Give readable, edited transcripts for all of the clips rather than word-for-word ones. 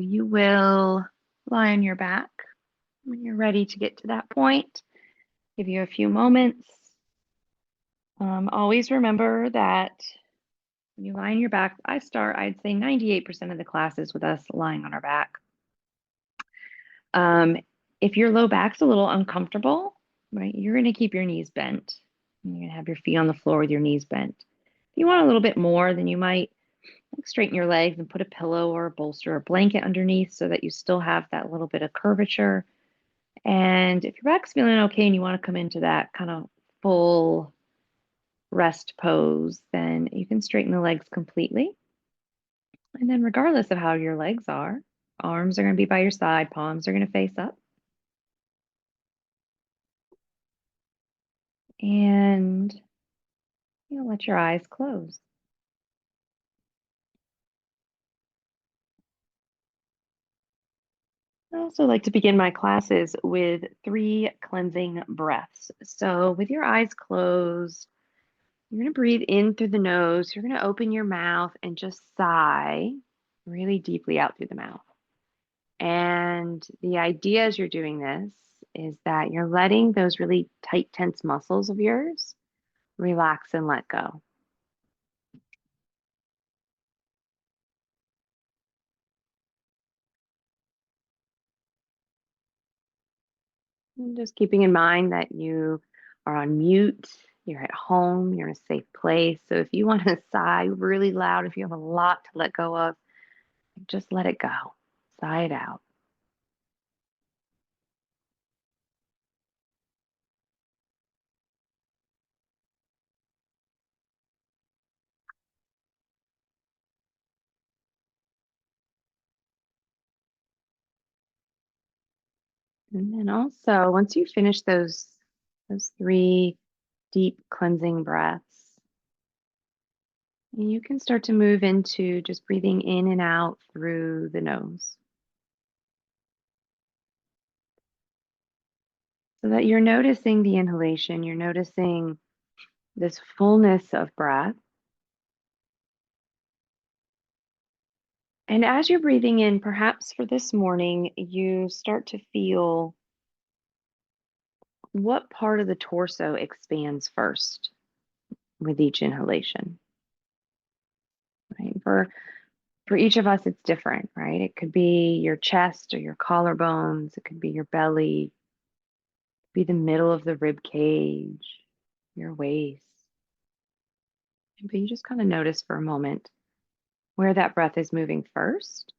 you will lie on your back when you're ready to get to that point. Give you a few moments. Always remember that when you lie on your back, I'd say 98% of the classes with us lying on our back. If your low back's a little uncomfortable, right, you're going to keep your knees bent. You're going to have your feet on the floor with your knees bent. If you want a little bit more, then you might straighten your legs and put a pillow or a bolster or a blanket underneath so that you still have that little bit of curvature. And if your back's feeling okay and you want to come into that kind of full rest pose, then you can straighten the legs completely. And then regardless of how your legs are, arms are going to be by your side, palms are going to face up. And let your eyes close. I also like to begin my classes with 3 cleansing breaths. So with your eyes closed, you're going to breathe in through the nose. You're going to open your mouth and just sigh really deeply out through the mouth. And the idea as you're doing this is that you're letting those really tight, tense muscles of yours relax and let go. And just keeping in mind that you are on mute, you're at home, you're in a safe place. So if you want to sigh really loud, if you have a lot to let go of, just let it go. Sigh it out. And then also, once you finish those 3 deep cleansing breaths, you can start to move into just breathing in and out through the nose. So that you're noticing the inhalation, you're noticing this fullness of breath. And as you're breathing in, perhaps for this morning, you start to feel what part of the torso expands first with each inhalation. Right? For each of us, it's different, right? It could be your chest or your collarbones. It could be your belly, be the middle of the rib cage, your waist. But you just kind of notice for a moment where that breath is moving first.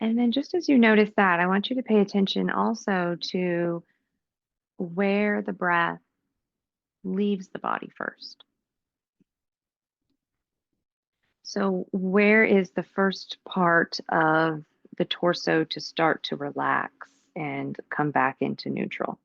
And then just as you notice that, I want you to pay attention also to where the breath leaves the body first. So where is the first part of the torso to start to relax and come back into neutral?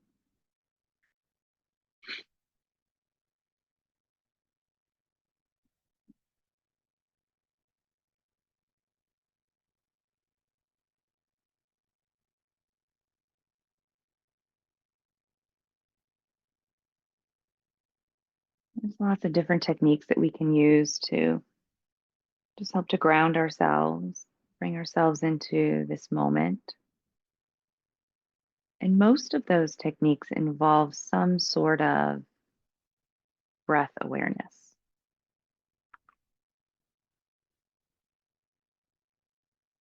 There's lots of different techniques that we can use to just help to ground ourselves, bring ourselves into this moment. And most of those techniques involve some sort of breath awareness.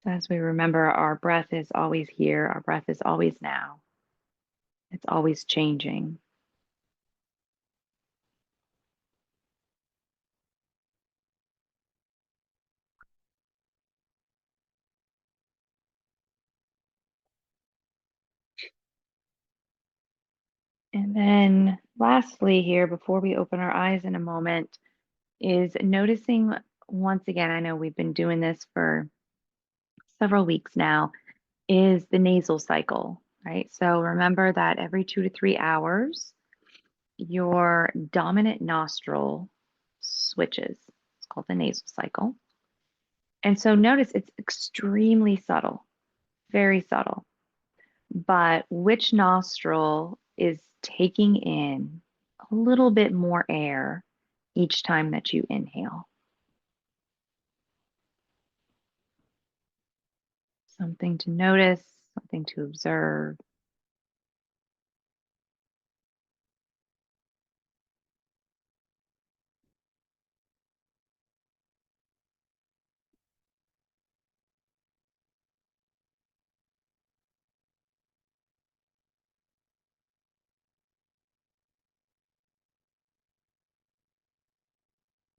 As we remember, our breath is always here, our breath is always now, it's always changing. And then, lastly, here, before we open our eyes in a moment, is noticing once again, I know we've been doing this for several weeks now, is the nasal cycle, right? So remember that every 2 to 3 hours, your dominant nostril switches. It's called the nasal cycle. And so notice it's extremely subtle, very subtle. but which nostril is taking in a little bit more air each time that you inhale? Something to notice, something to observe.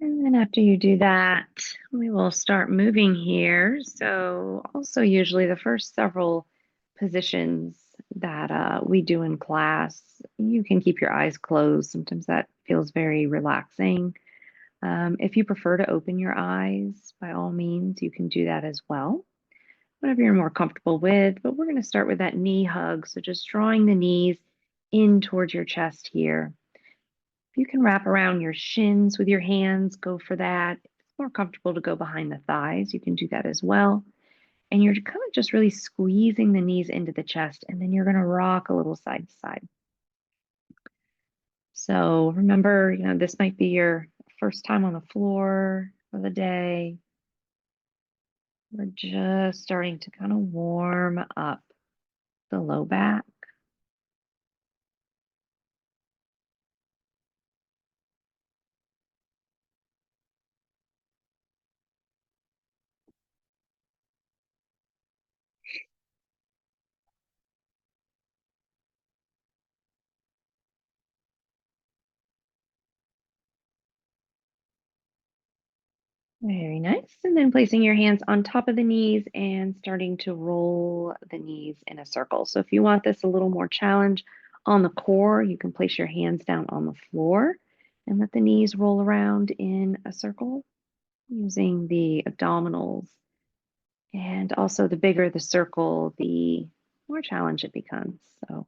And then after you do that, we will start moving here. So, also, usually the first several positions that we do in class, you can keep your eyes closed. Sometimes that feels very relaxing. If you prefer to open your eyes, by all means, you can do that as well, whatever you're more comfortable with. But we're going to start with that knee hug. So, just drawing the knees in towards your chest here. If you can wrap around your shins with your hands, go for that. If it's more comfortable to go behind the thighs, you can do that as well. And you're kind of just really squeezing the knees into the chest, and then you're going to rock a little side to side. So remember, this might be your first time on the floor for the day. We're just starting to kind of warm up the low back. Very nice. And then placing your hands on top of the knees and starting to roll the knees in a circle. So if you want this a little more challenge on the core, you can place your hands down on the floor and let the knees roll around in a circle using the abdominals. And also, the bigger the circle, the more challenge it becomes. So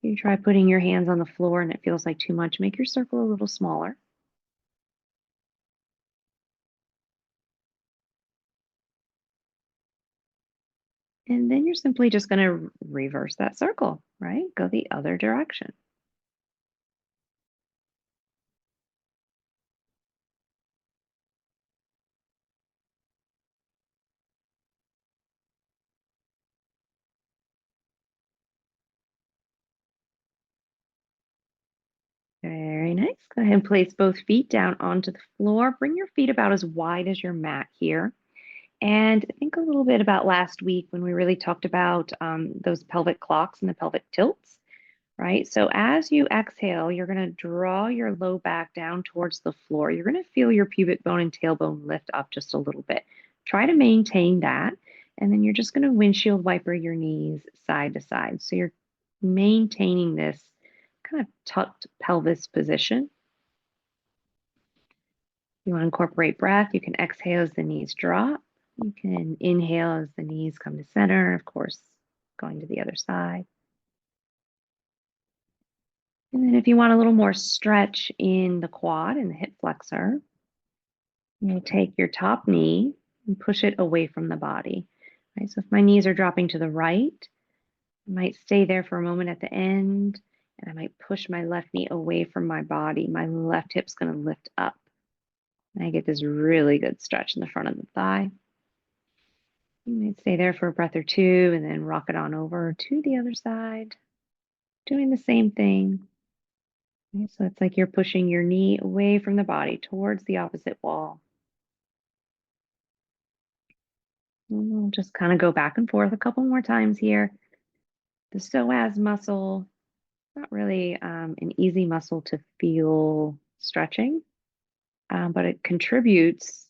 if you try putting your hands on the floor and it feels like too much, make your circle a little smaller. And then you're simply just going to reverse that circle, right? Go the other direction. Very nice. Go ahead and place both feet down onto the floor. Bring your feet about as wide as your mat here. And think a little bit about last week when we really talked about those pelvic clocks and the pelvic tilts, right? So as you exhale, you're going to draw your low back down towards the floor. You're going to feel your pubic bone and tailbone lift up just a little bit. Try to maintain that. And then you're just going to windshield wiper your knees side to side. So you're maintaining this kind of tucked pelvis position. You want to incorporate breath. You can exhale as the knees drop. You can inhale as the knees come to center, of course, going to the other side. And then if you want a little more stretch in the quad and the hip flexor, you'll take your top knee and push it away from the body. Right? So if my knees are dropping to the right, I might stay there for a moment at the end, and I might push my left knee away from my body. My left hip's going to lift up. And I get this really good stretch in the front of the thigh. You might stay there for a breath or two and then rock it on over to the other side, doing the same thing. Okay, so it's like you're pushing your knee away from the body towards the opposite wall. And we'll just kind of go back and forth a couple more times here. The psoas muscle, not really an easy muscle to feel stretching, but it contributes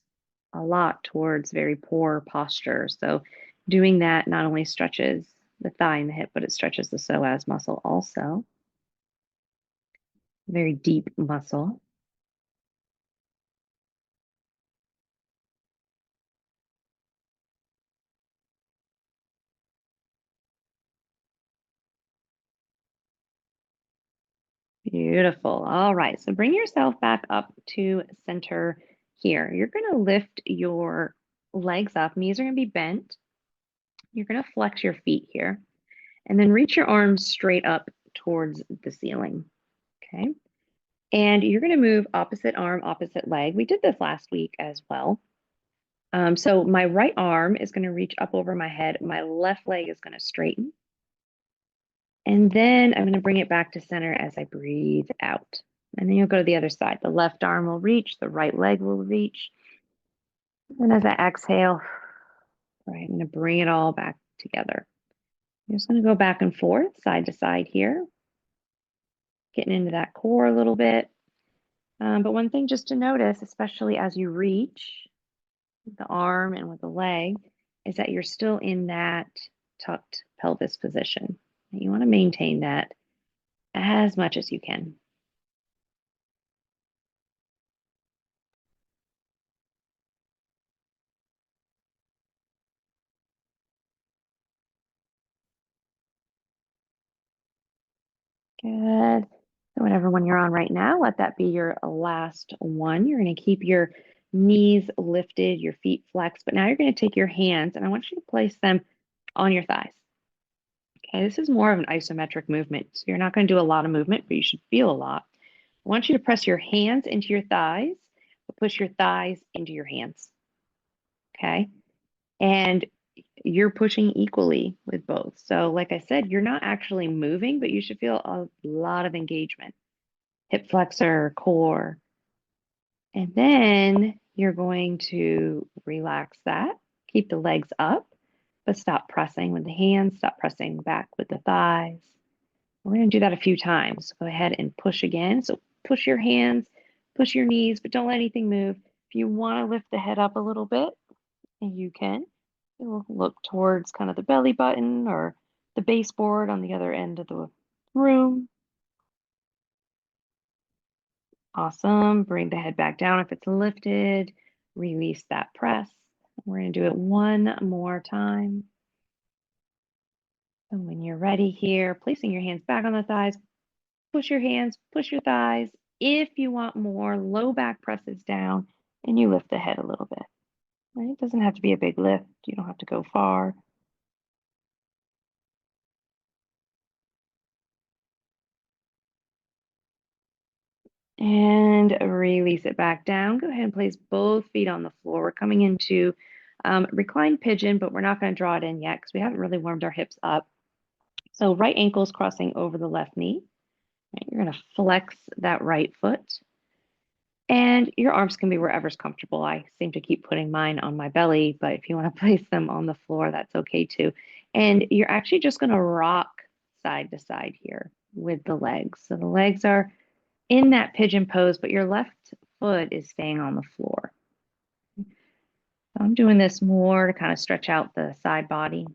a lot towards very poor posture. So doing that not only stretches the thigh and the hip, but it stretches the psoas muscle also. Very deep muscle. Beautiful. All right. So bring yourself back up to center here. You're going to lift your legs up. Knees are going to be bent. You're going to flex your feet here and then reach your arms straight up towards the ceiling. Okay. And you're going to move opposite arm, opposite leg. We did this last week as well. So my right arm is going to reach up over my head. My left leg is going to straighten. And then I'm going to bring it back to center as I breathe out. And then you'll go to the other side. The left arm will reach, the right leg will reach. And as I exhale, right, I'm going to bring it all back together. I'm just going to go back and forth, side to side here, getting into that core a little bit. But one thing just to notice, especially as you reach with the arm and with the leg, is that you're still in that tucked pelvis position. And you want to maintain that as much as you can. Good. So whatever one you're on right now, let that be your last one. You're going to keep your knees lifted, your feet flexed, but now you're going to take your hands and I want you to place them on your thighs. Okay, this is more of an isometric movement. So you're not going to do a lot of movement, but you should feel a lot. I want you to press your hands into your thighs, but push your thighs into your hands. Okay. And you're pushing equally with both. So, like I said, you're not actually moving, but you should feel a lot of engagement. Hip flexor, core. And then you're going to relax that. Keep the legs up, but stop pressing with the hands, stop pressing back with the thighs. We're going to do that a few times. Go ahead and push again. So push your hands, push your knees, but don't let anything move. If you want to lift the head up a little bit, and you can, you'll look towards kind of the belly button or the baseboard on the other end of the room. Awesome. Bring the head back down if it's lifted. Release that press. We're going to do it one more time. And when you're ready here, placing your hands back on the thighs, push your hands, push your thighs. If you want more, low back presses down and you lift the head a little bit. Right? It doesn't have to be a big lift. You don't have to go far. And release it back down. Go ahead and place both feet on the floor. We're coming into reclined pigeon, but we're not going to draw it in yet because we haven't really warmed our hips up. So right ankle is crossing over the left knee. Right? You're going to flex that right foot. And your arms can be wherever's comfortable. I seem to keep putting mine on my belly, but if you want to place them on the floor, that's okay too. And you're actually just going to rock side to side here with the legs. So the legs are in that pigeon pose, but your left foot is staying on the floor. So I'm doing this more to kind of stretch out the side body.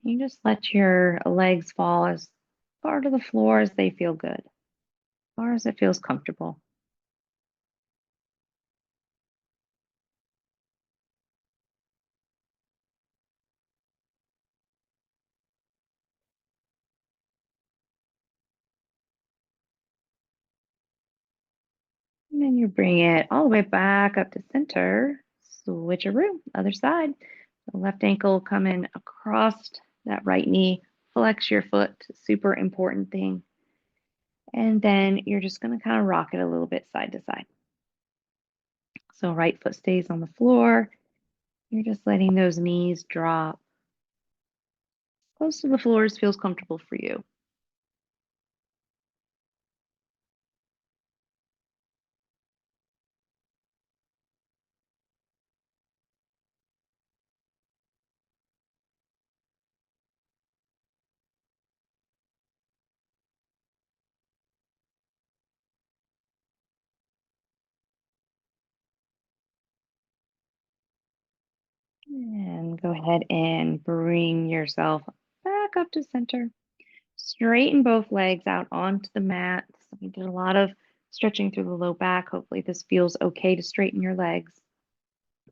You just let your legs fall as far to the floor as they feel good, as far as it feels comfortable. And then you bring it all the way back up to center. Switcheroo, other side. The left ankle coming across that right knee. Flex your foot, super important thing. And then you're just going to kind of rock it a little bit side to side. So right foot stays on the floor. You're just letting those knees drop close to the floor as feels comfortable for you. And go ahead and bring yourself back up to center. Straighten both legs out onto the mat. So we did a lot of stretching through the low back. Hopefully this feels okay to straighten your legs.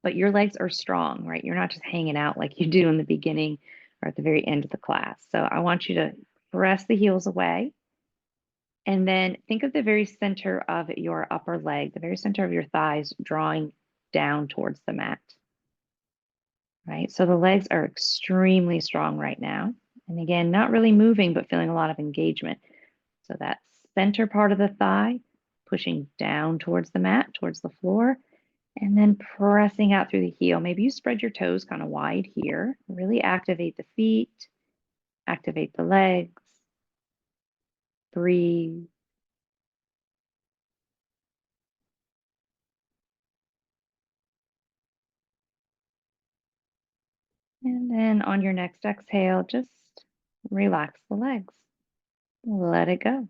But your legs are strong, right? You're not just hanging out like you do in the beginning or at the very end of the class. So I want you to press the heels away. And then think of the very center of your upper leg, the very center of your thighs drawing down towards the mat. right? So the legs are extremely strong right now. And again, not really moving, but feeling a lot of engagement. So that center part of the thigh, pushing down towards the mat, towards the floor, and then pressing out through the heel. Maybe you spread your toes kind of wide here. Really activate the feet, activate the legs, breathe. And then on your next exhale, just relax the legs. Let it go.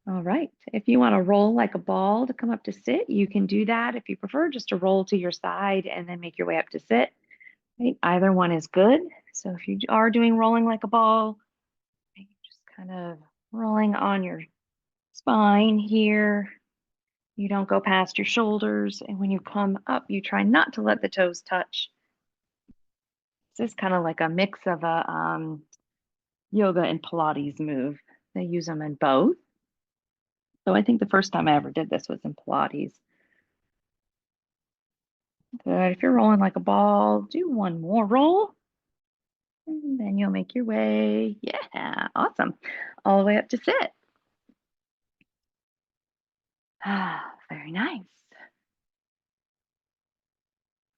All right. If you want to roll like a ball to come up to sit, you can do that. If you prefer just to roll to your side and then make your way up to sit, right? Either one is good. So if you are doing rolling like a ball, right, just kind of rolling on your spine here. You don't go past your shoulders. And when you come up, you try not to let the toes touch. This is kind of like a mix of a yoga and Pilates move. They use them in both. So I think the first time I ever did this was in Pilates. Good. If you're rolling like a ball, do one more roll. And then you'll make your way. Yeah, awesome. All the way up to sit. Ah, very nice.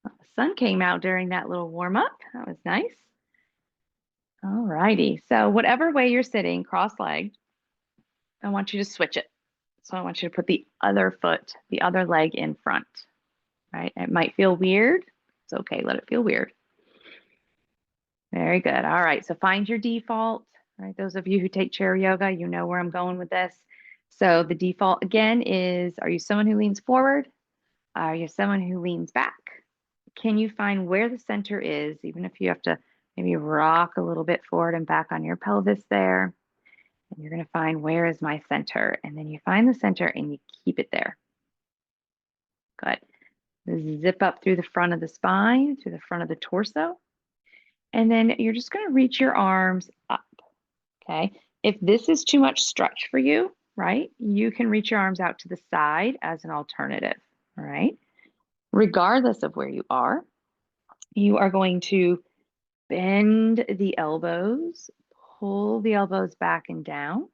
Well, the sun came out during that little warm up. That was nice. All righty. So whatever way you're sitting, cross-legged, I want you to switch it. So I want you to put the other foot, the other leg in front, right? It might feel weird. It's okay. Let it feel weird. Very good. All right. So find your default, right? Those of you who take chair yoga, you know where I'm going with this. So the default again is, are you someone who leans forward? Are you someone who leans back? Can you find where the center is, even if you have to maybe rock a little bit forward and back on your pelvis there? And you're going to find where is my center? And then you find the center and you keep it there. Good. Zip up through the front of the spine, through the front of the torso. And then you're just going to reach your arms up. Okay. If this is too much stretch for you, right, you can reach your arms out to the side as an alternative. All right. Regardless of where you are going to bend the elbows, pull the elbows back and down,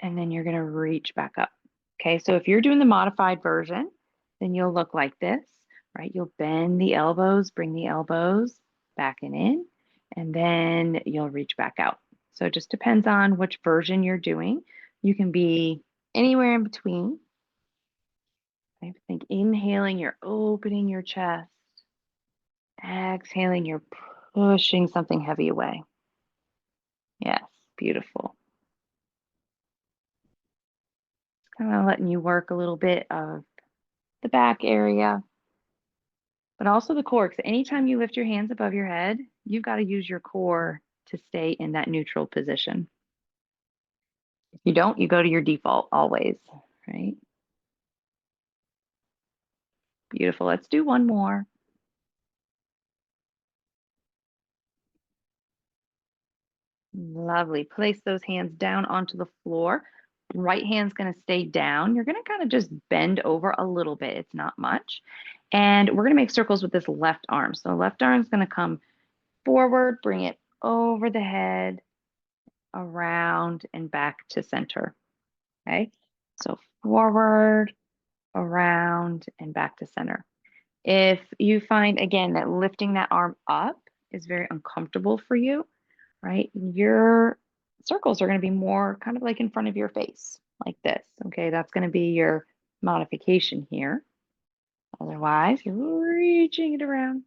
and then you're going to reach back up. Okay. So if you're doing the modified version, then you'll look like this, right? You'll bend the elbows, bring the elbows back and in, and then you'll reach back out. So it just depends on which version you're doing. You can be anywhere in between. I think inhaling, you're opening your chest. Exhaling, you're pushing something heavy away. Yes, beautiful. Kind of letting you work a little bit of the back area, but also the core. Because anytime you lift your hands above your head, you've got to use your core to stay in that neutral position. If you don't, you go to your default always, right? Beautiful. Let's do one more. Lovely. Place those hands down onto the floor. Right hand's going to stay down. You're going to kind of just bend over a little bit. It's not much. And we're going to make circles with this left arm. So left arm's going to come forward, bring it over the head, around and back to center. Okay. So forward, around and back to center. If you find again that lifting that arm up is very uncomfortable for you, right? Your circles are going to be more kind of like in front of your face, like this. Okay, that's going to be your modification here. Otherwise, you're reaching it around.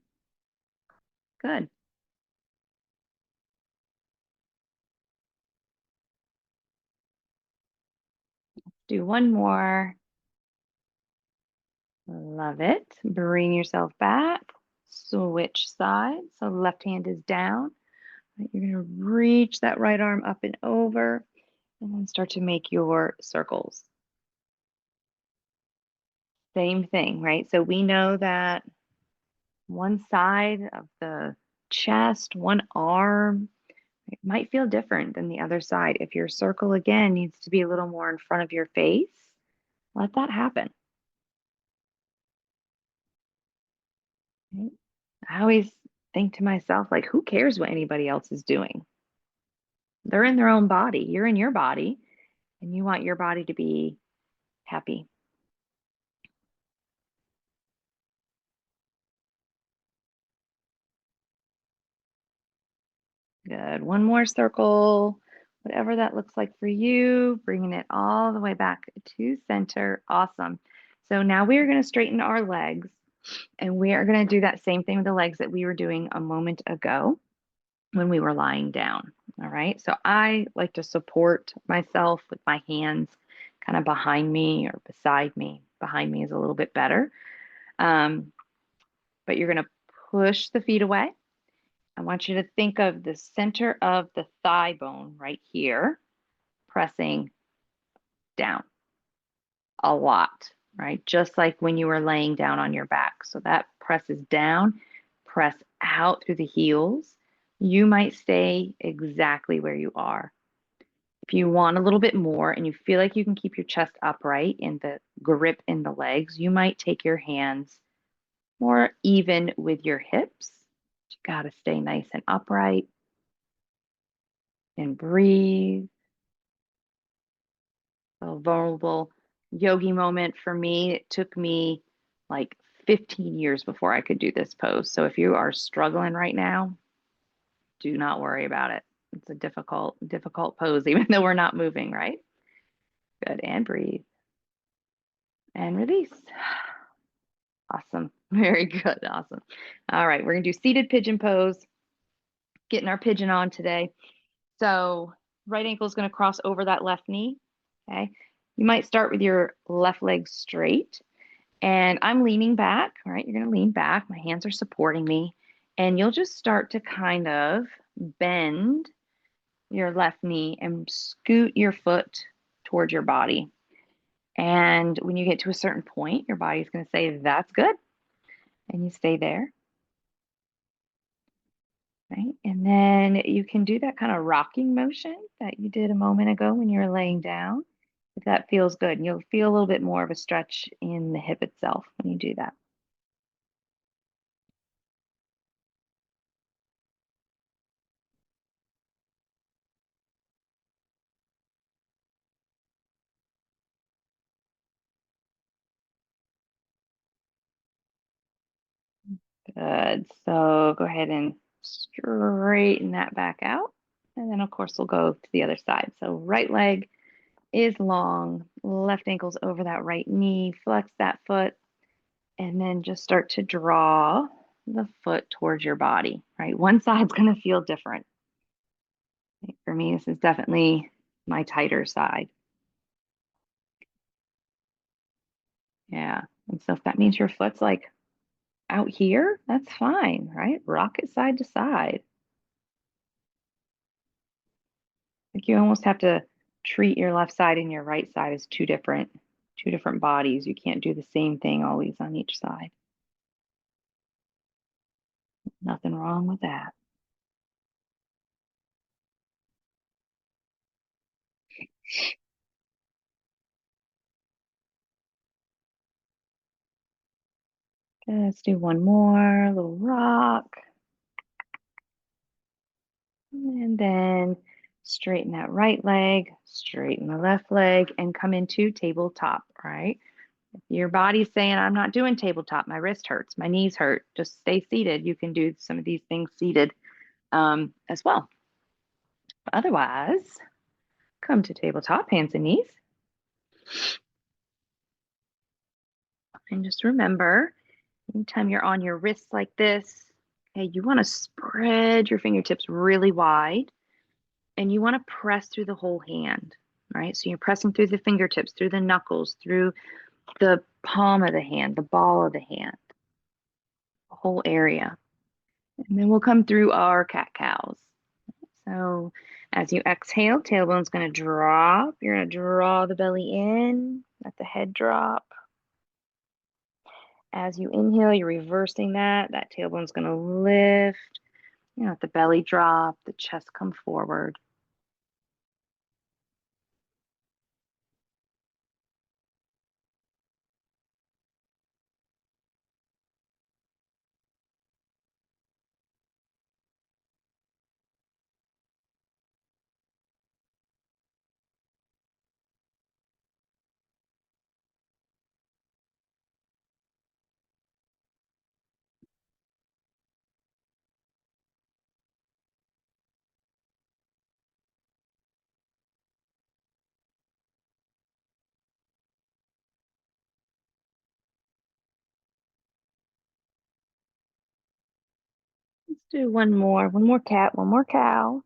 Good. Do one more. Love it. Bring yourself back. Switch sides. So left hand is down. You're going to reach that right arm up and over and then start to make your circles. Same thing, right? So we know that one side of the chest, one arm, it might feel different than the other side. If your circle again needs to be a little more in front of your face, let that happen. Right? I always think to myself, like, who cares what anybody else is doing? They're in their own body. You're in your body, and you want your body to be happy. Good. One more circle, whatever that looks like for you, bringing it all the way back to center. Awesome. So now we are going to straighten our legs, and we are going to do that same thing with the legs that we were doing a moment ago when we were lying down. All right. So I like to support myself with my hands kind of behind me or beside me. Behind me is a little bit better. Um, but you're going to push the feet away. I want you to think of the center of the thigh bone right here, pressing down a lot, right? Just like when you were laying down on your back. So that presses down, press out through the heels. You might stay exactly where you are. If you want a little bit more and you feel like you can keep your chest upright and the grip in the legs, you might take your hands more even with your hips. You got to stay nice and upright and breathe. A vulnerable yogi moment for me. It took me like 15 years before I could do this pose. So if you are struggling right now, do not worry about it. It's a difficult pose, even though we're not moving, right? Good. And breathe and release. Awesome. Very good. Awesome. All right. We're going to do seated pigeon pose, getting our pigeon on today. So, right ankle is going to cross over that left knee. Okay. You might start with your left leg straight. And I'm leaning back. All right. You're going to lean back. My hands are supporting me. And you'll just start to kind of bend your left knee and scoot your foot towards your body. And when you get to a certain point, your body's going to say, that's good. And you stay there. Right. And then you can do that kind of rocking motion that you did a moment ago when you were laying down. If that feels good, and you'll feel a little bit more of a stretch in the hip itself when you do that. Good. So go ahead and straighten that back out. And then, of course, we'll go to the other side. So right leg is long, left ankle's over that right knee. Flex that foot, and then just start to draw the foot towards your body, right? One side's going to feel different. For me, this is definitely my tighter side. Yeah. And so if that means your foot's like out here, that's fine, right? Rock it side to side. Like you almost have to treat your left side and your right side as two different bodies. You can't do the same thing always on each side. Nothing wrong with that. Okay, let's do one more little rock. And then straighten that right leg, straighten the left leg, and come into tabletop, right? If your body's saying, I'm not doing tabletop, my wrist hurts, my knees hurt, just stay seated. You can do some of these things seated as well. Otherwise, come to tabletop, hands and knees. And just remember, anytime you're on your wrists like this, okay, you want to spread your fingertips really wide and you want to press through the whole hand, right? So you're pressing through the fingertips, through the knuckles, through the palm of the hand, the ball of the hand, the whole area. And then we'll come through our cat cows. So as you exhale, tailbone's going to drop. You're going to draw the belly in, let the head drop. As you inhale, you're reversing that. That tailbone's going to lift. You know, let the belly drop, the chest come forward. Do one more cat, one more cow.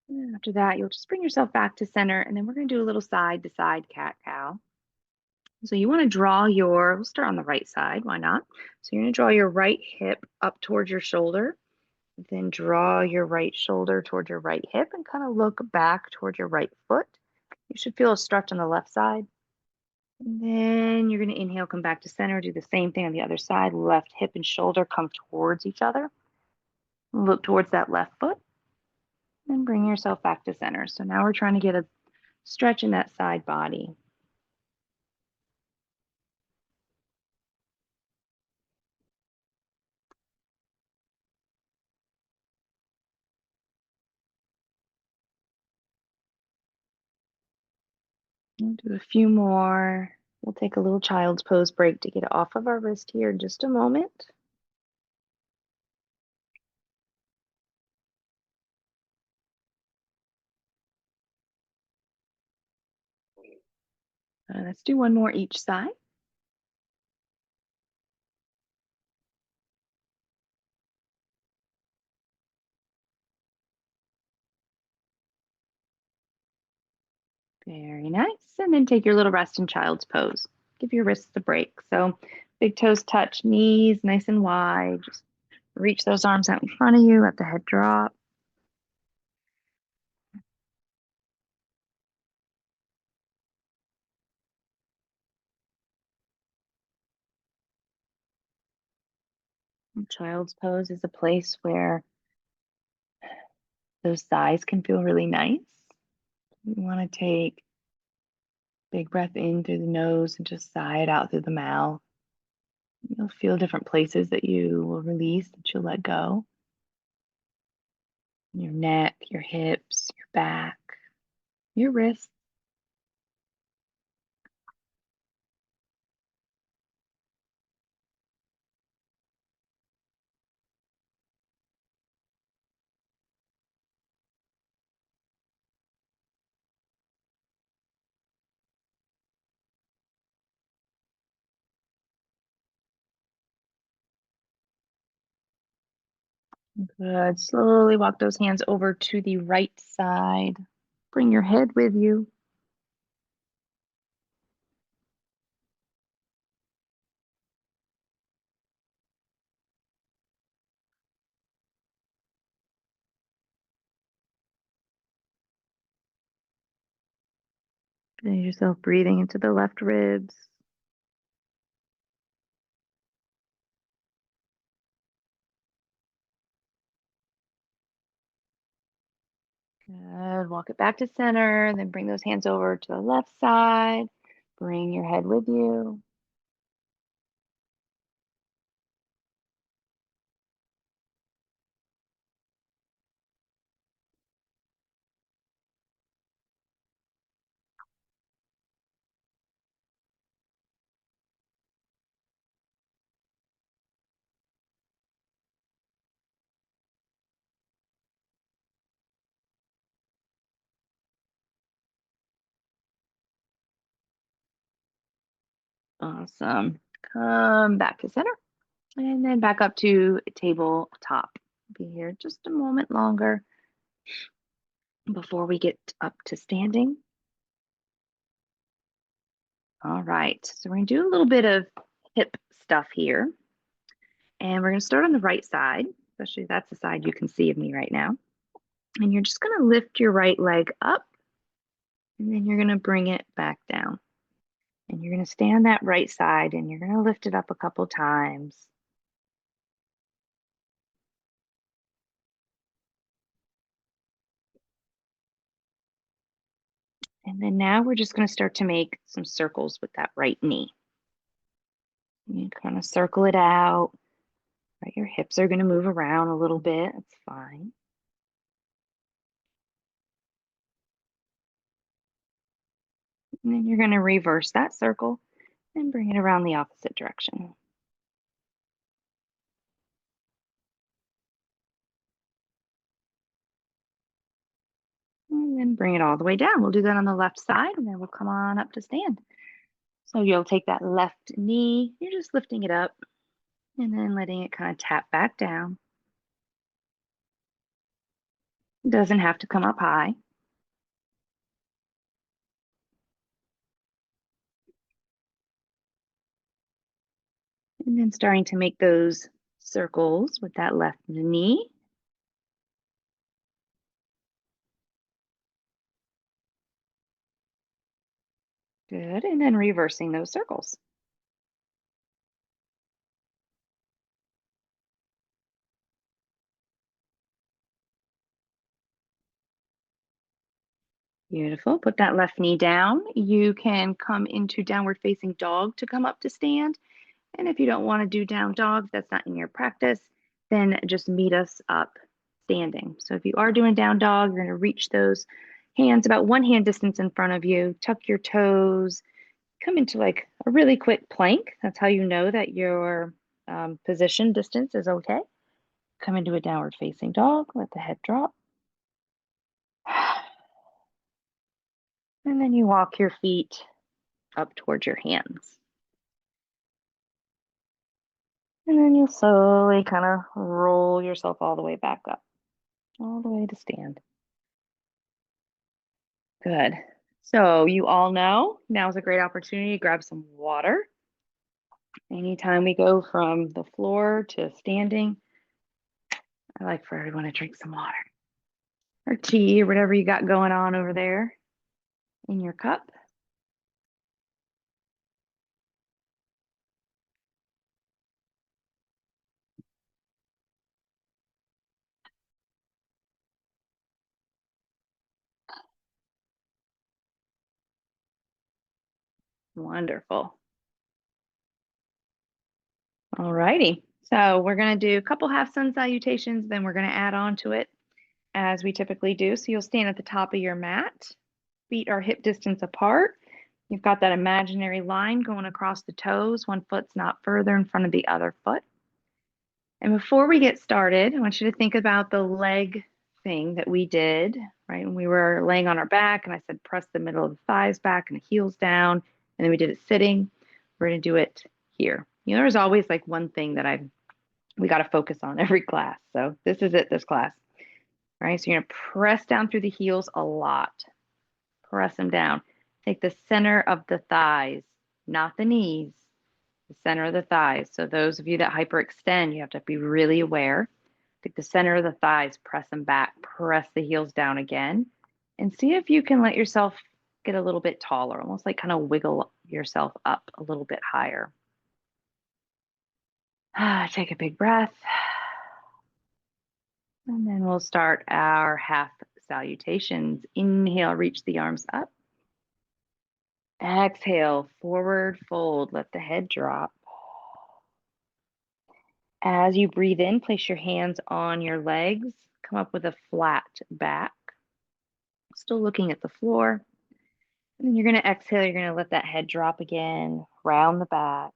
And after that, you'll just bring yourself back to center, and then we're going to do a little side to side cat cow. So you want to draw we'll start on the right side, why not? So you're going to draw your right hip up towards your shoulder, then draw your right shoulder towards your right hip and kind of look back towards your right foot. You should feel a stretch on the left side. And then you're going to inhale, come back to center, do the same thing on the other side. Left hip and shoulder come towards each other. Look towards that left foot and bring yourself back to center. So now we're trying to get a stretch in that side body. We'll do a few more. We'll take a little child's pose break to get it off of our wrist here in just a moment. Let's do one more each side. Very nice. And then take your little rest in child's pose. Give your wrists a break. So big toes touch, knees nice and wide. Just reach those arms out in front of you, let the head drop. Child's pose is a place where those thighs can feel really nice. You want to take big breath in through the nose and just sigh it out through the mouth. You'll feel different places that you will release, that you'll let go. Your neck, your hips, your back, your wrists. Good. Slowly walk those hands over to the right side. Bring your head with you. Feel yourself breathing into the left ribs. Good. Walk it back to center. Then bring those hands over to the left side. Bring your head with you. Awesome. Come back to center. And then back up to tabletop. Be here just a moment longer before we get up to standing. All right, so we're gonna do a little bit of hip stuff here. And we're gonna start on the right side, especially that's the side you can see of me right now. And you're just gonna lift your right leg up, and then you're gonna bring it back down. And you're gonna stay on that right side, and you're gonna lift it up a couple times. And then now we're just gonna start to make some circles with that right knee. You kind of circle it out. Right, your hips are going to move around a little bit. That's fine. And then you're going to reverse that circle and bring it around the opposite direction. And then bring it all the way down. We'll do that on the left side, and then we'll come on up to stand. So you'll take that left knee, you're just lifting it up and then letting it kind of tap back down. It doesn't have to come up high. And then starting to make those circles with that left knee. Good. And then reversing those circles. Beautiful. Put that left knee down. You can come into downward facing dog to come up to stand. And if you don't want to do down dog, that's not in your practice, then just meet us up standing. So if you are doing down dog, you're going to reach those hands about one hand distance in front of you, tuck your toes, come into like a really quick plank. That's how you know that your position distance is okay. Come into a downward facing dog, let the head drop. And then you walk your feet up towards your hands. And then you'll slowly kind of roll yourself all the way back up, all the way to stand. Good. So you all know now's a great opportunity to grab some water. Anytime we go from the floor to standing, I like for everyone to drink some water or tea or whatever you got going on over there in your cup. Wonderful. All righty. So we're going to do a couple half sun salutations, then we're going to add on to it as we typically do. So you'll stand at the top of your mat. Feet are hip distance apart. You've got that imaginary line going across the toes. One foot's not further in front of the other foot. And before we get started, I want you to think about the leg thing that we did, right? When we were laying on our back and I said, press the middle of the thighs back and the heels down. And then we did it sitting. We're going to do it here. You know, there's always like one thing that we got to focus on every class. So this is it, this class. All right. So you're going to press down through the heels a lot. Press them down. Take the center of the thighs, not the knees, the center of the thighs. So those of you that hyperextend, you have to be really aware. Take the center of the thighs, press them back, press the heels down again, and see if you can let yourself get a little bit taller, almost like kind of wiggle yourself up a little bit higher. Take a big breath. And then we'll start our half salutations. Inhale, reach the arms up. Exhale, forward fold, let the head drop. As you breathe in, place your hands on your legs, come up with a flat back, still looking at the floor. And then you're going to exhale, you're going to let that head drop again, round the back.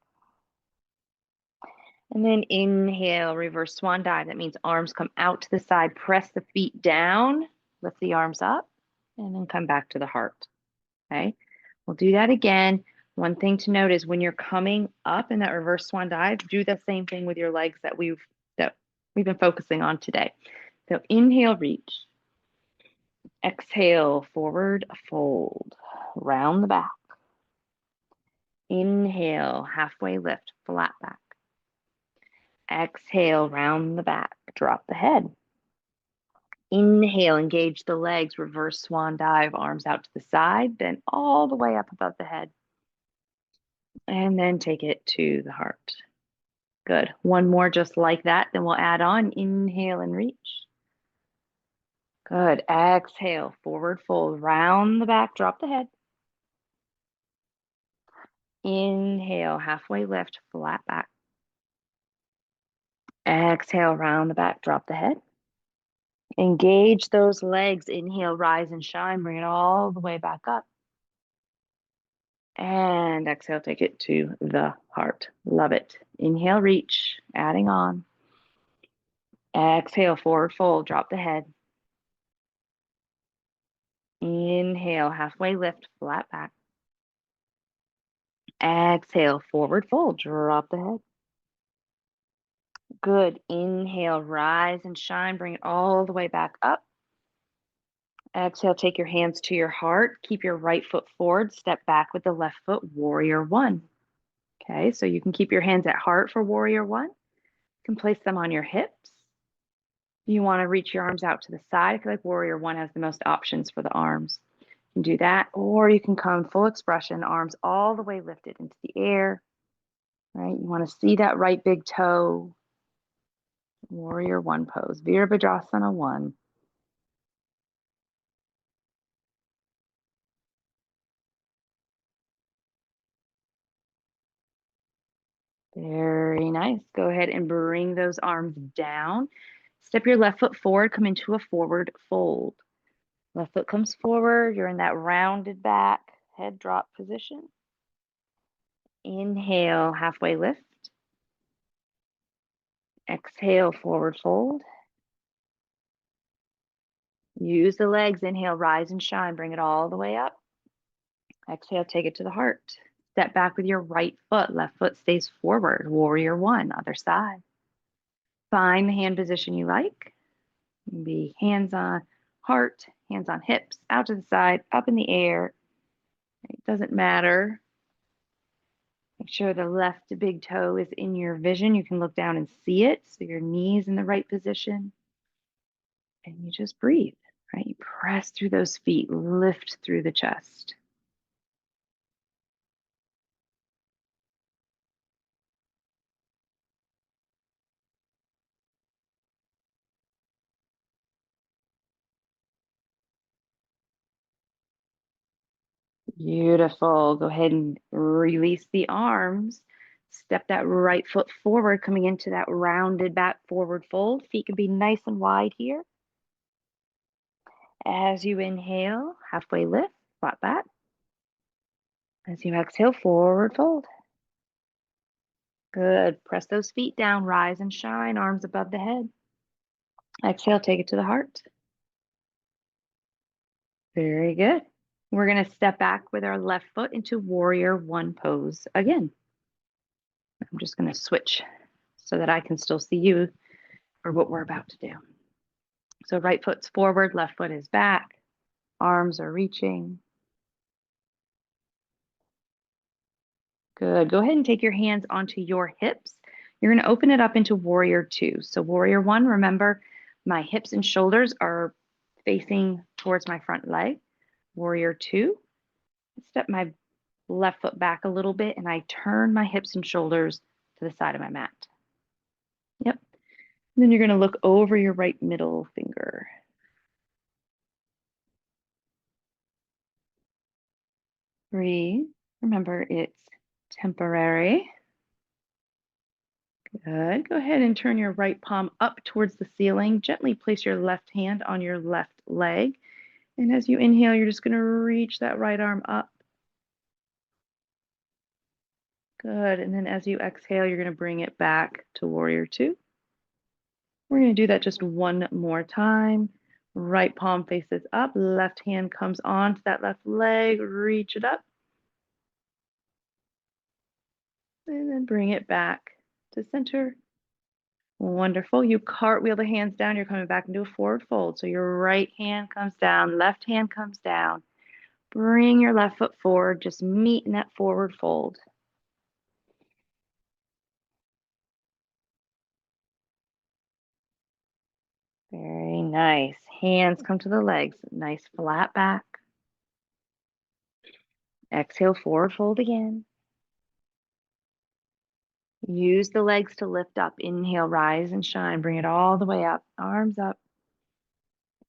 And then inhale, reverse swan dive. That means arms come out to the side, press the feet down, lift the arms up, and then come back to the heart. Okay, we'll do that again. One thing to note is when you're coming up in that reverse swan dive, do the same thing with your legs that we've been focusing on today. So inhale, reach. Exhale, forward fold, round the back. Inhale, halfway lift, flat back. Exhale, round the back, drop the head. Inhale, engage the legs, reverse swan dive, arms out to the side, then all the way up above the head. And then take it to the heart. Good. One more just like that, then we'll add on. Inhale and reach. Good. Exhale, forward fold, round the back, drop the head. Inhale, halfway lift, flat back. Exhale, round the back, drop the head. Engage those legs. Inhale, rise and shine. Bring it all the way back up. And exhale, take it to the heart. Love it. Inhale, reach, adding on. Exhale, forward fold, drop the head. Inhale, halfway lift, flat back. Exhale, forward fold, drop the head. Good. Inhale, rise and shine, bring it all the way back up. Exhale, take your hands to your heart. Keep your right foot forward, step back with the left foot, warrior one. Okay, so you can keep your hands at heart for warrior one. You can place them on your hips. You want to reach your arms out to the side. I feel like warrior one has the most options for the arms. You can do that, or you can come full expression, arms all the way lifted into the air. Right, you want to see that right big toe. Warrior one pose, Virabhadrasana one. Very nice. Go ahead and bring those arms down. Step your left foot forward, come into a forward fold. Left foot comes forward. You're in that rounded back, head drop position. Inhale, halfway lift. Exhale, forward fold. Use the legs. Inhale, rise and shine. Bring it all the way up. Exhale, take it to the heart. Step back with your right foot. Left foot stays forward. Warrior one, other side. Find the hand position you like. You can be hands on heart, hands on hips, out to the side, up in the air. It doesn't matter. Make sure the left big toe is in your vision. You can look down and see it. So your knees in the right position. And you just breathe, right? You press through those feet, lift through the chest. Beautiful. Go ahead and release the arms. Step that right foot forward, coming into that rounded back forward fold. Feet can be nice and wide here. As you inhale, halfway lift, flat back. As you exhale, forward fold. Good. Press those feet down, rise and shine, arms above the head. Exhale, take it to the heart. Very good. We're going to step back with our left foot into warrior one pose again. I'm just going to switch so that I can still see you for what we're about to do. So right foot's forward, left foot is back. Arms are reaching. Good. Go ahead and take your hands onto your hips. You're going to open it up into warrior two. So warrior one, remember my hips and shoulders are facing towards my front leg. Warrior two, step my left foot back a little bit and I turn my hips and shoulders to the side of my mat. Yep. And then you're going to look over your right middle finger. Breathe. Remember, it's temporary. Good. Go ahead and turn your right palm up towards the ceiling. Gently place your left hand on your left leg. And as you inhale, you're just going to reach that right arm up. Good. And then as you exhale, you're going to bring it back to warrior two. We're going to do that just one more time. Right palm faces up. Left hand comes onto that left leg. Reach it up. And then bring it back to center. Wonderful. You cartwheel the hands down. You're coming back into a forward fold. So your right hand comes down, left hand comes down. Bring your left foot forward. Just meet in that forward fold. Very nice. Hands come to the legs. Nice flat back. Exhale, forward fold again. Use the legs to lift up. Inhale, rise and shine. Bring it all the way up. Arms up.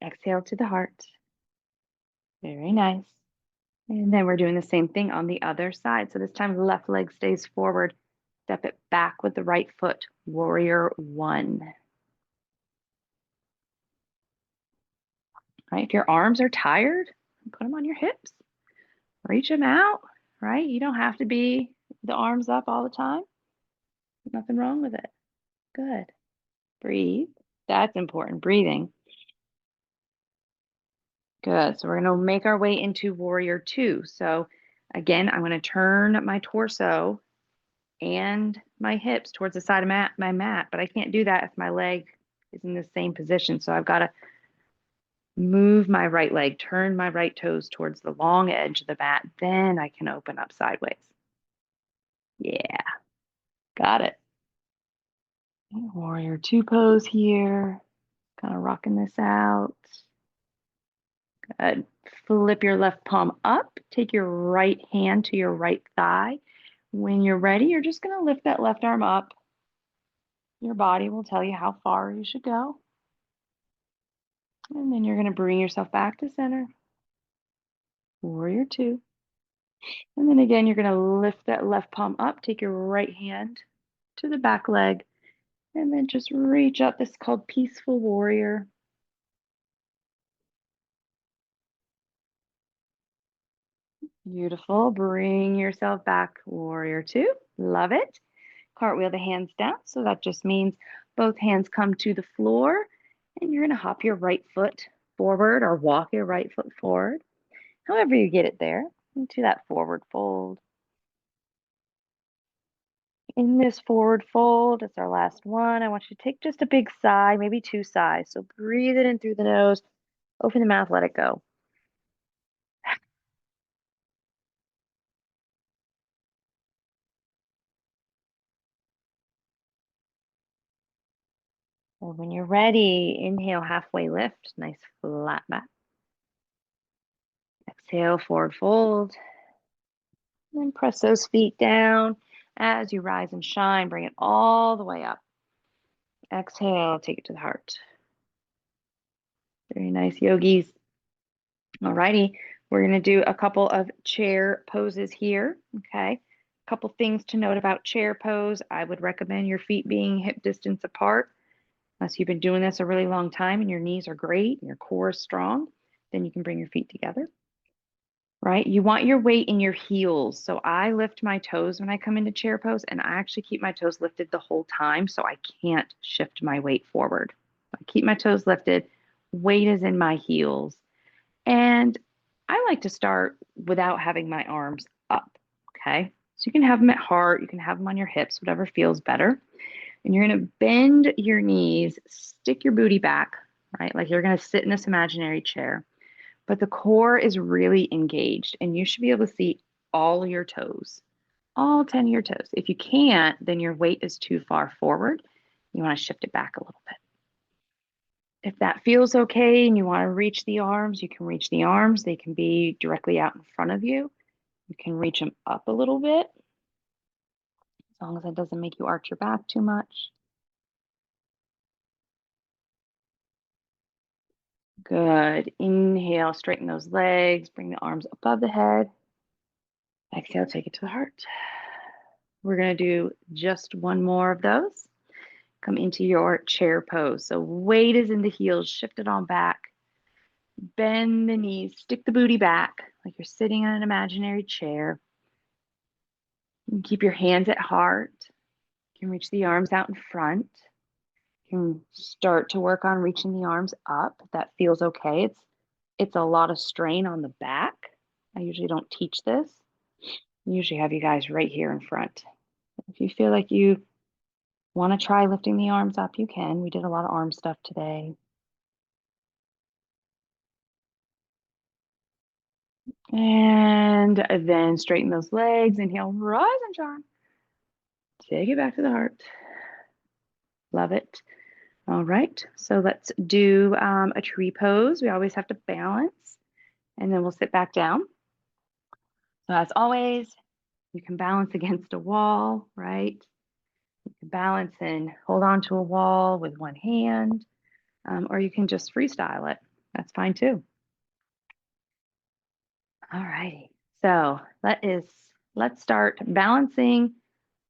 Exhale to the heart. Very nice. And then we're doing the same thing on the other side. So this time the left leg stays forward. Step it back with the right foot. Warrior one. Right? If your arms are tired, put them on your hips. Reach them out, right? You don't have to be the arms up all the time. Nothing wrong with it. Good. Breathe. That's important. Breathing. Good. So we're going to make our way into warrior two. So Again, I'm going to turn my torso and my hips towards the side of my mat, but I can't do that if my leg is in the same position. So I've got to move my right leg, turn my right toes towards the long edge of the mat. Then I can open up sideways. Yeah, got it. Warrior two pose here. Kind of rocking this out. Good. Flip your left palm up. Take your right hand to your right thigh. When you're ready, you're just going to lift that left arm up. Your body will tell you how far you should go. And then you're going to bring yourself back to center. Warrior two. And then again, you're going to lift that left palm up. Take your right hand to the back leg. And then just reach up. This is called Peaceful Warrior. Beautiful. Bring yourself back. Warrior two. Love it. Cartwheel the hands down. So that just means both hands come to the floor. And you're going to hop your right foot forward or walk your right foot forward. However you get it there, into that forward fold. In this forward fold, it's our last one. I want you to take just a big sigh, maybe two sighs. So breathe it in through the nose, open the mouth, let it go. And when you're ready, inhale, halfway lift, nice flat back. Exhale, forward fold. And then press those feet down as you rise and shine. Bring it all the way up. Exhale, take it to the heart. Very nice, yogis. Alrighty, we're going to do a couple of chair poses here. Okay, a couple things to note about chair pose. I would recommend your feet being hip distance apart. Unless you've been doing this a really long time and your knees are great and your core is strong, then you can bring your feet together. Right? You want your weight in your heels. So I lift my toes when I come into chair pose, and I actually keep my toes lifted the whole time so I can't shift my weight forward. I keep my toes lifted, weight is in my heels. And I like to start without having my arms up. Okay. So you can have them at heart, you can have them on your hips, whatever feels better. And you're going to bend your knees, stick your booty back, right? Like you're going to sit in this imaginary chair. But the core is really engaged, and you should be able to see all your toes, all 10 of your toes. If you can't, then your weight is too far forward. You want to shift it back a little bit. If that feels okay and you want to reach the arms, you can reach the arms. They can be directly out in front of you. You can reach them up a little bit, as long as it doesn't make you arch your back too much. Good. Inhale, straighten those legs, bring the arms above the head. Exhale, take it to the heart. We're going to do just one more of those. Come into your chair pose. So weight is in the heels, shift it on back. Bend the knees, stick the booty back like you're sitting on an imaginary chair. You can keep your hands at heart. You can reach the arms out in front. You can start to work on reaching the arms up if that feels okay. It's a lot of strain on the back. I usually don't teach this. I usually have you guys right here in front. If you feel like you want to try lifting the arms up, you can. We did a lot of arm stuff today. And then straighten those legs. Inhale, rise and shine. Take it back to the heart. Love it. All right, so let's do a tree pose. We always have to balance, and then we'll sit back down. So as always, you can balance against a wall, right? You can balance and hold on to a wall with one hand, or you can just freestyle it. That's fine too. All righty, so let's start balancing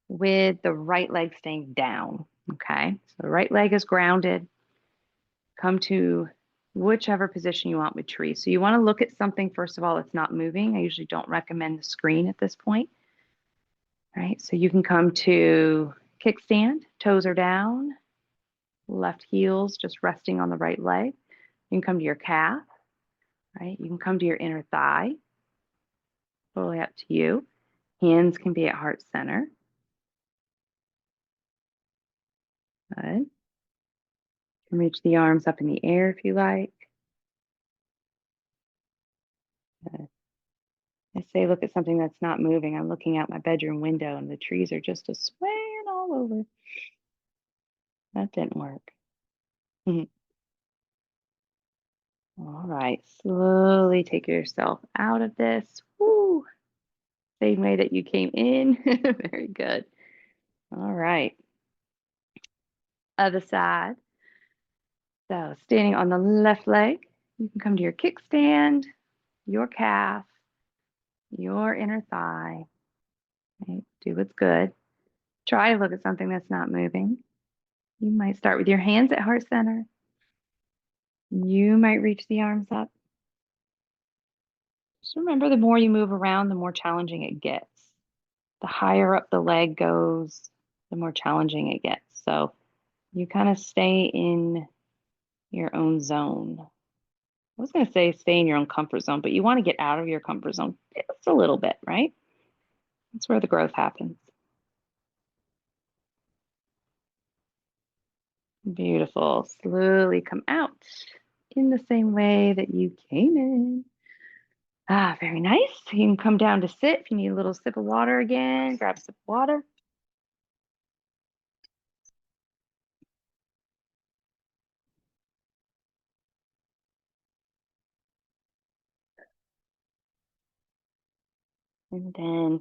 with the right leg staying down, okay? So the right leg is grounded. Come to whichever position you want with tree. So you want to look at something, first of all, that's not moving. I usually don't recommend the screen at this point, right? So you can come to kickstand, toes are down, left heels just resting on the right leg. You can come to your calf, right? You can come to your inner thigh. Totally up to you. Hands can be at heart center. Good. You can reach the arms up in the air if you like. Good. I say look at something that's not moving. I'm looking out my bedroom window and the trees are just a swaying all over. That didn't work. Mhm. All right, slowly take yourself out of this. Woo. Same way that you came in. Very good. All right, other side. So standing on the left leg, you can come to your kickstand, your calf, your inner thigh. Right? Do what's good. Try to look at something that's not moving. You might start with your hands at heart center. You might reach the arms up. Just remember the more you move around, the more challenging it gets. The higher up the leg goes, the more challenging it gets. So you kind of stay in your own zone. I was going to say stay in your own comfort zone, but you want to get out of your comfort zone just a little bit, right? That's where the growth happens. Beautiful. Slowly come out in the same way that you came in. Ah, very nice. You can come down to sit if you need a little sip of water again. Grab a sip of water. And then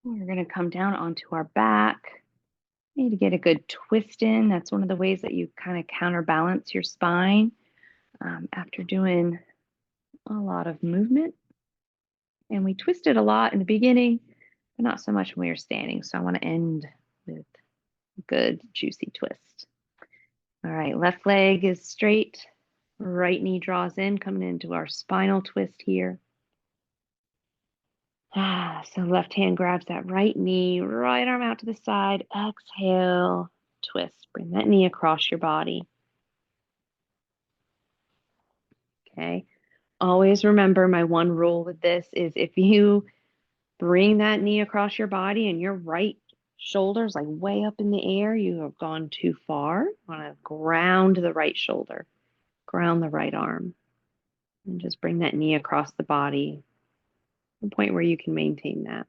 we're going to come down onto our back. Need to get a good twist in. That's one of the ways that you kind of counterbalance your spine after doing a lot of movement. And we twisted a lot in the beginning, but not so much when we were standing. So I want to end with a good, juicy twist. All right, left leg is straight. Right knee draws in, coming into our spinal twist here. So left hand grabs that right knee, right arm out to the side. Exhale, twist. Bring that knee across your body. Okay. Always remember my one rule with this is if you bring that knee across your body and your right shoulder's like way up in the air, you have gone too far. You want to ground the right shoulder, ground the right arm, and just bring that knee across the body, the point where you can maintain that.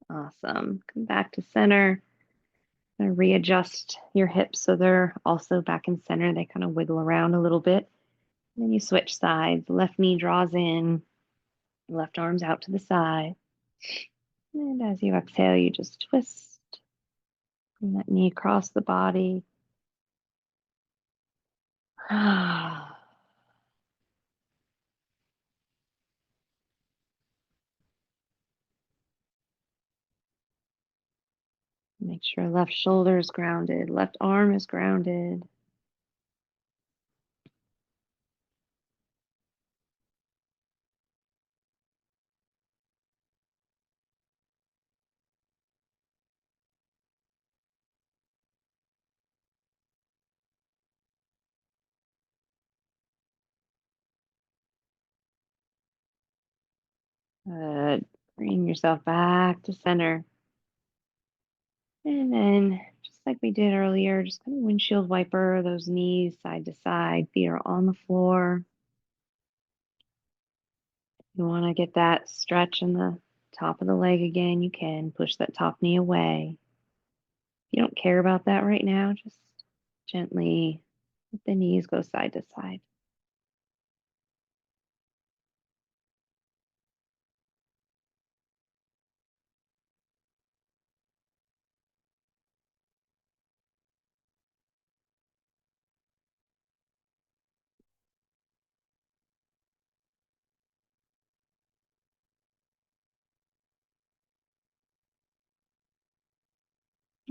Awesome. Come back to center. And readjust your hips so they're also back in center. They kind of wiggle around a little bit. And then you switch sides. Left knee draws in, left arm's out to the side. And as you exhale, you just twist. Bring that knee across the body. Make sure left shoulder is grounded, left arm is grounded. Good. Bring yourself back to center. And then, just like we did earlier, just kind of windshield wiper those knees side to side. Feet are on the floor. You want to get that stretch in the top of the leg again, you can push that top knee away. If you don't care about that right now, just gently let the knees go side to side.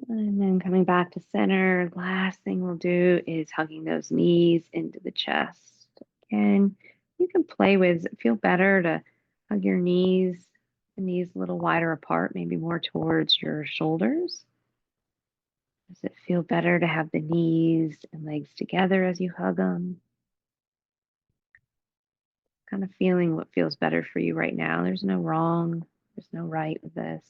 And then coming back to center, last thing we'll do is hugging those knees into the chest. And you can play with, does it feel better to hug your knees, the knees a little wider apart, maybe more towards your shoulders? Does it feel better to have the knees and legs together as you hug them? Kind of feeling what feels better for you right now. There's no wrong, there's no right with this.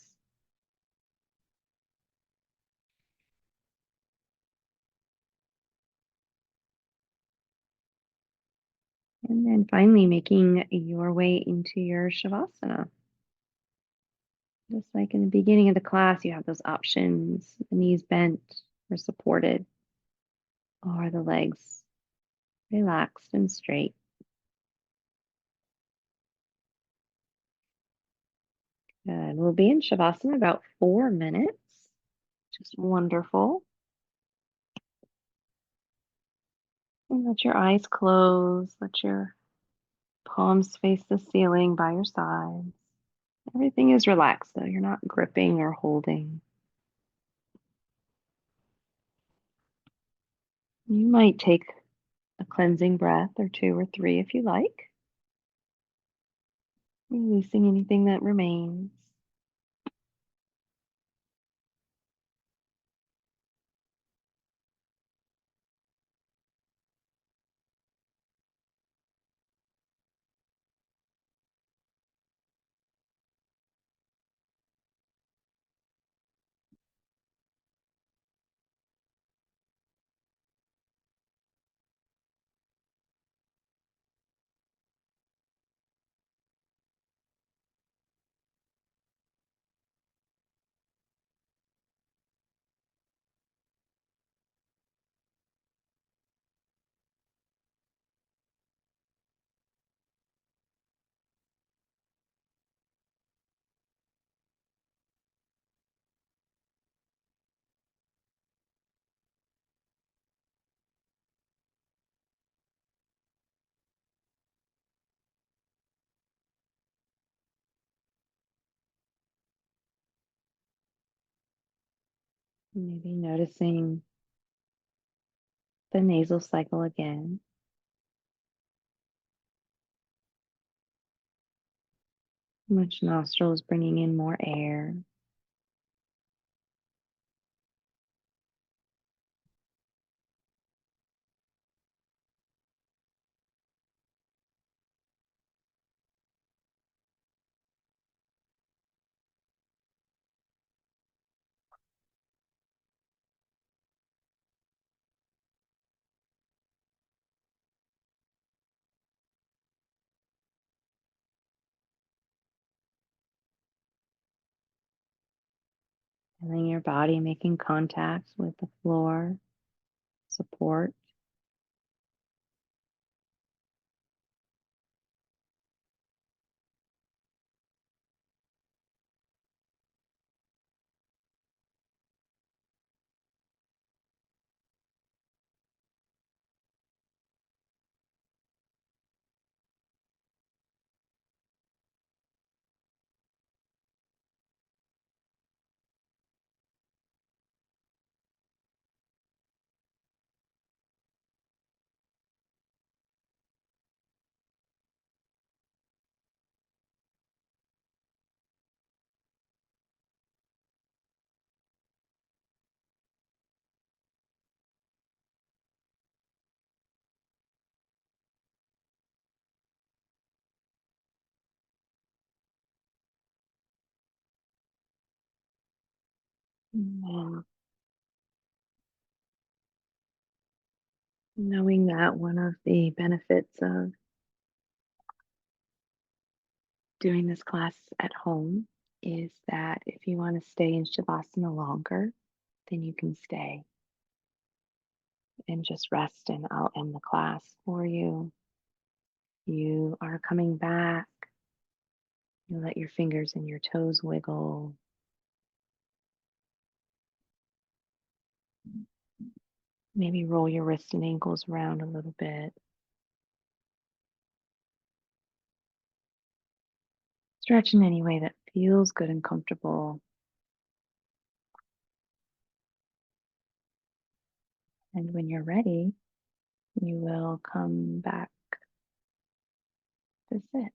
And then finally making your way into your Shavasana. Just like in the beginning of the class, you have those options, the knees bent or supported, or the legs relaxed and straight. Good. We'll be in Shavasana about 4 minutes. Just wonderful. And let your eyes close. Let your palms face the ceiling by your sides. Everything is relaxed, though. You're not gripping or holding. You might take a cleansing breath or two or three if you like, releasing anything that remains. Maybe noticing the nasal cycle again. Which nostrils bringing in more air. Feeling your body making contact with the floor, support. And then knowing that one of the benefits of doing this class at home is that if you want to stay in Shavasana longer, then you can stay and just rest, and I'll end the class for you. You are coming back. You let your fingers and your toes wiggle. Maybe roll your wrists and ankles around a little bit. Stretch in any way that feels good and comfortable. And when you're ready, you will come back That's it.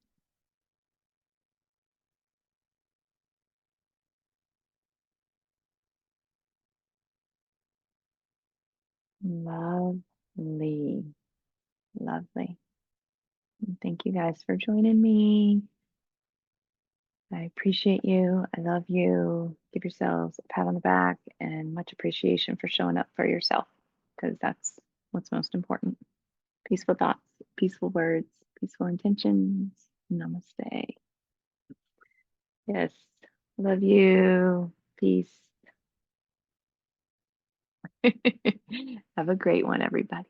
Lovely. Lovely. And thank you guys for joining me. I appreciate you. I love you. Give yourselves a pat on the back and much appreciation for showing up for yourself because that's what's most important. Peaceful thoughts, peaceful words, peaceful intentions. Namaste. Yes. Love you. Peace. Have a great one, everybody.